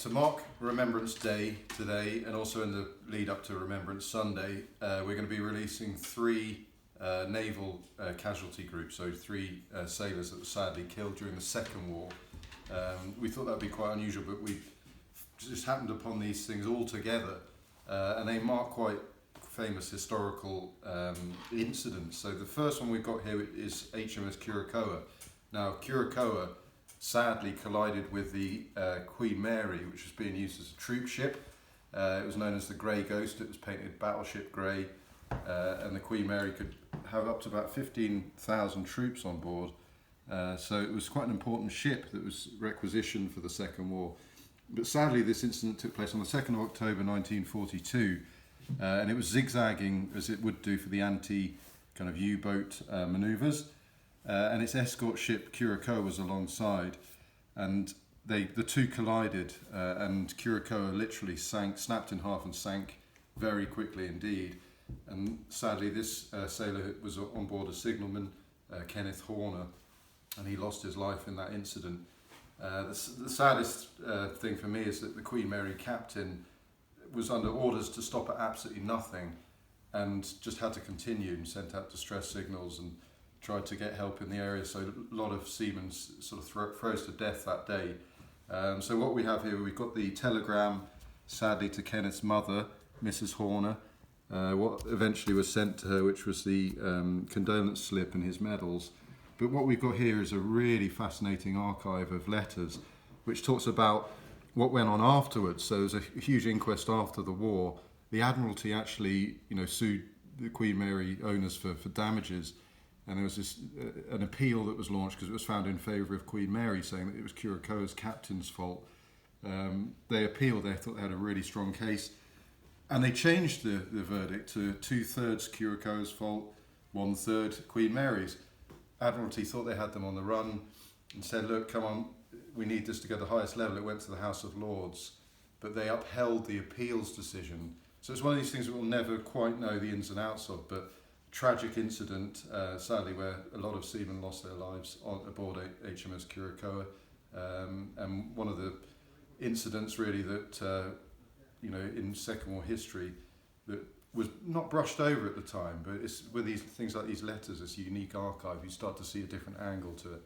To mark Remembrance Day today, and also in the lead up to Remembrance Sunday, we're going to be releasing three Naval Casualty Groups, so three sailors that were sadly killed during the Second War. We thought that would be quite unusual, but we just happened upon these things all together, and they mark quite famous historical incidents. So the first one we've got here is HMS Curacoa. Now, Curacoa sadly collided with the Queen Mary, which was being used as a troop ship. It was known as the Grey Ghost. It was painted battleship grey, and the Queen Mary could have up to about 15,000 troops on board. So it was quite an important ship that was requisitioned for the Second War. But sadly, this incident took place on the 2nd of October 1942, and it was zigzagging as it would do for the anti-kind of U-boat manoeuvres. And its escort ship Curacoa was alongside, and the two collided, and Curacoa literally snapped in half and sank very quickly indeed. And sadly, this sailor was on board a signalman, Kenneth Horner, and he lost his life in that incident. The saddest thing for me is that the Queen Mary captain was under orders to stop at absolutely nothing, and just had to continue and sent out distress signals and tried to get help in the area. So a lot of seamen sort of froze to death that day. So what we have here, we've got the telegram, sadly, to Kenneth's mother, Mrs. Horner, what eventually was sent to her, which was the condolence slip and his medals. But what we've got here is a really fascinating archive of letters, which talks about what went on afterwards. So there's a huge inquest after the war. The Admiralty actually, sued the Queen Mary owners for damages. And there was an appeal that was launched because it was found in favour of Queen Mary, saying that it was Curacoa's captain's fault. They appealed, they thought they had a really strong case. And they changed the verdict to 2/3 Curacoa's fault, 1/3 Queen Mary's. Admiralty thought they had them on the run and said, look, come on, we need this to go to the highest level. It went to the House of Lords, but they upheld the appeals decision. So it's one of these things that we'll never quite know the ins and outs of, but tragic incident, sadly, where a lot of seamen lost their lives aboard HMS Curacoa, and one of the incidents really that in Second War history that was not brushed over at the time, but it's with these things like these letters, this unique archive, you start to see a different angle to it.